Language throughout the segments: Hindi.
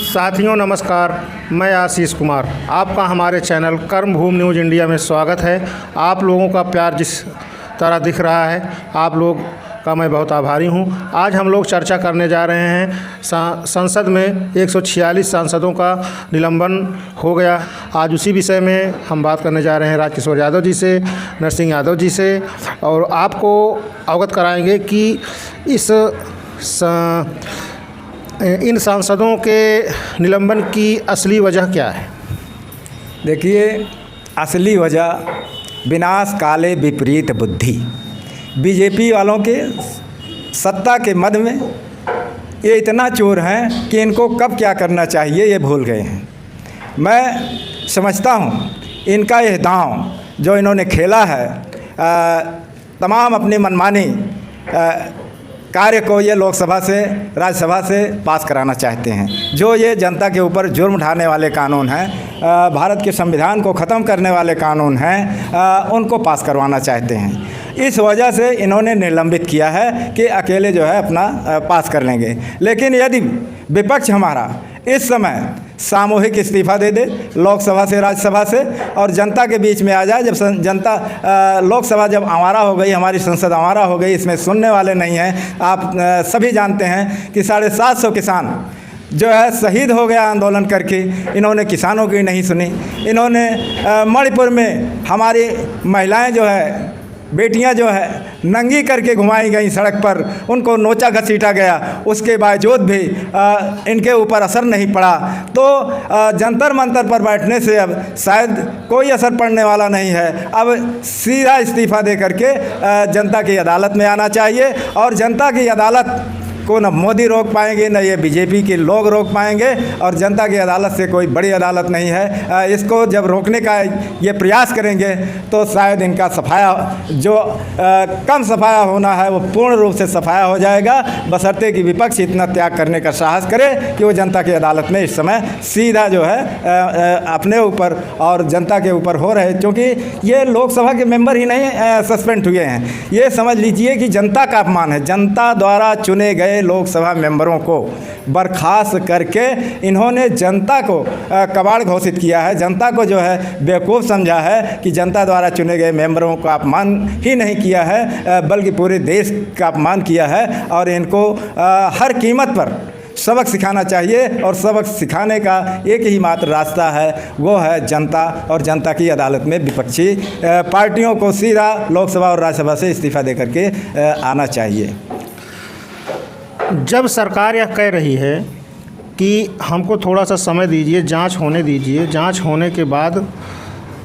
साथियों नमस्कार, मैं आशीष कुमार, आपका हमारे चैनल कर्मभूमि न्यूज़ इंडिया में स्वागत है। आप लोगों का प्यार जिस तरह दिख रहा है, आप लोग का मैं बहुत आभारी हूं। आज हम लोग चर्चा करने जा रहे हैं संसद में 146 सांसदों का निलंबन हो गया। आज उसी विषय में हम बात करने जा रहे हैं राजकिशोर यादव जी से, नरसिंह यादव जी से, और आपको अवगत कराएंगे कि इन सांसदों के निलंबन की असली वजह क्या है। देखिए, असली वजह विनाश काले विपरीत बुद्धि। बीजेपी वालों के सत्ता के मद में ये इतना चोर हैं कि इनको कब क्या करना चाहिए ये भूल गए हैं। मैं समझता हूँ इनका यह दांव जो इन्होंने खेला है, तमाम अपनी मनमानी कार्य को ये लोकसभा से, राज्यसभा से पास कराना चाहते हैं। जो ये जनता के ऊपर जुर्म ढाने वाले कानून हैं, भारत के संविधान को ख़त्म करने वाले कानून हैं, उनको पास करवाना चाहते हैं। इस वजह से इन्होंने निलंबित किया है कि अकेले जो है अपना पास कर लेंगे। लेकिन यदि विपक्ष हमारा इस समय सामूहिक इस्तीफा दे दे लोकसभा से, राज्यसभा से, और जनता के बीच में आ जाए, जब जनता लोकसभा जब आवारा हो गई, हमारी संसद आवारा हो गई, इसमें सुनने वाले नहीं हैं। आप सभी जानते हैं कि 750 किसान जो है शहीद हो गया आंदोलन करके। इन्होंने किसानों की नहीं सुनी। इन्होंने मणिपुर में हमारी महिलाएं जो है, बेटियां जो है नंगी करके घुमाई गई सड़क पर, उनको नोचा घसीटा गया, उसके बावजूद भी इनके ऊपर असर नहीं पड़ा। तो जंतर मंतर पर बैठने से अब शायद कोई असर पड़ने वाला नहीं है। अब सीधा इस्तीफा दे करके जनता की अदालत में आना चाहिए, और जनता की अदालत को न मोदी रोक पाएंगे, न ये बीजेपी के लोग रोक पाएंगे, और जनता की अदालत से कोई बड़ी अदालत नहीं है। इसको जब रोकने का ये प्रयास करेंगे तो शायद इनका सफाया जो कम सफाया होना है वो पूर्ण रूप से सफाया हो जाएगा, बशर्ते कि विपक्ष इतना त्याग करने का साहस करे कि वो जनता की अदालत में इस समय सीधा जो है अपने ऊपर और जनता के ऊपर हो रहे। क्योंकि ये लोकसभा के मेंबर ही नहीं सस्पेंड हुए हैं, ये समझ लीजिए कि जनता का अपमान है। जनता द्वारा चुने गए लोकसभा मेंबरों को बर्खास्त करके इन्होंने जनता को कबाड़ घोषित किया है। जनता को जो है बेवकूफ़ समझा है कि जनता द्वारा चुने गए मेंबरों का अपमान ही नहीं किया है, बल्कि पूरे देश का अपमान किया है। और इनको हर कीमत पर सबक सिखाना चाहिए, और सबक सिखाने का एक ही मात्र रास्ता है, वो है जनता, और जनता की अदालत में विपक्षी पार्टियों को सीधा लोकसभा और राज्यसभा से इस्तीफा दे करके आना चाहिए। जब सरकार यह कह रही है कि हमको थोड़ा सा समय दीजिए, जांच होने दीजिए, जांच होने के बाद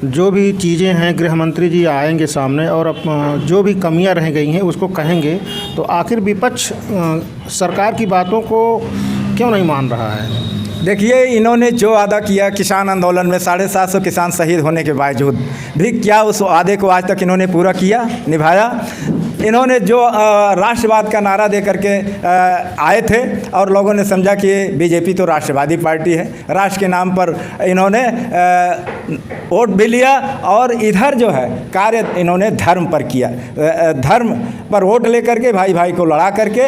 जो भी चीज़ें हैं गृह मंत्री जी आएंगे सामने, और जो भी कमियां रह गई हैं उसको कहेंगे, तो आखिर विपक्ष सरकार की बातों को क्यों नहीं मान रहा है? देखिए, इन्होंने जो वादा किया किसान आंदोलन में 750 किसान शहीद होने के बावजूद भी, क्या उस वादे को आज तक इन्होंने पूरा किया, निभाया? इन्होंने जो राष्ट्रवाद का नारा दे करके आए थे, और लोगों ने समझा कि बीजेपी तो राष्ट्रवादी पार्टी है, राष्ट्र के नाम पर इन्होंने वोट भी लिया, और इधर जो है कार्य इन्होंने धर्म पर किया। धर्म पर वोट लेकर के भाई भाई को लड़ा करके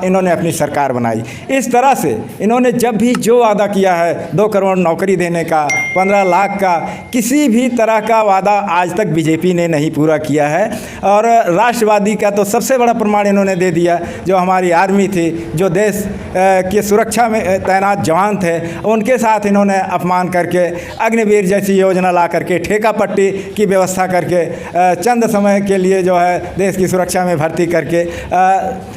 इन्होंने अपनी सरकार बनाई। इस तरह से इन्होंने जब भी जो वादा किया है, 2 करोड़ नौकरी देने का, 15 लाख का, किसी भी तरह का वादा आज तक बीजेपी ने नहीं पूरा किया है। और राष्ट्रवादी का तो सबसे बड़ा प्रमाण इन्होंने दे दिया। जो हमारी आर्मी थी, जो देश की सुरक्षा में तैनात जवान थे, उनके साथ इन्होंने अपमान करके अग्निवीर जैसी योजना ला करके, ठेका पट्टी की व्यवस्था करके, चंद समय के लिए जो है देश की सुरक्षा में भर्ती करके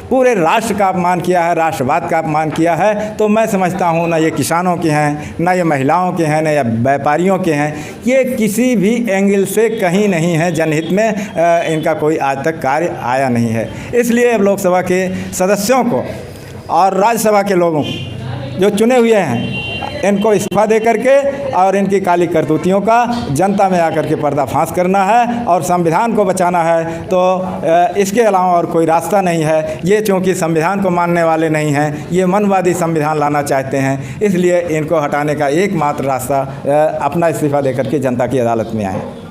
पूरे राष्ट्र का अपमान किया है, राष्ट्रवाद का अपमान किया है। तो मैं समझता हूँ ना ये किसानों के हैं, ना ये महिलाओं के हैं, ना ये व्यापारियों के हैं, ये किसी भी एंगल से कहीं नहीं है जनहित में इनका कोई आज तक कार्य आया नहीं है। इसलिए अब लोकसभा के सदस्यों को और राज्यसभा के लोगों जो चुने हुए हैं, इनको इस्तीफा दे करके और इनकी काली करतूतियों का जनता में आकर के पर्दाफाश करना है और संविधान को बचाना है। तो इसके अलावा और कोई रास्ता नहीं है। ये चूँकि संविधान को मानने वाले नहीं हैं, ये मनवादी संविधान लाना चाहते हैं, इसलिए इनको हटाने का एकमात्र रास्ता अपना इस्तीफा दे करके जनता की अदालत में आए।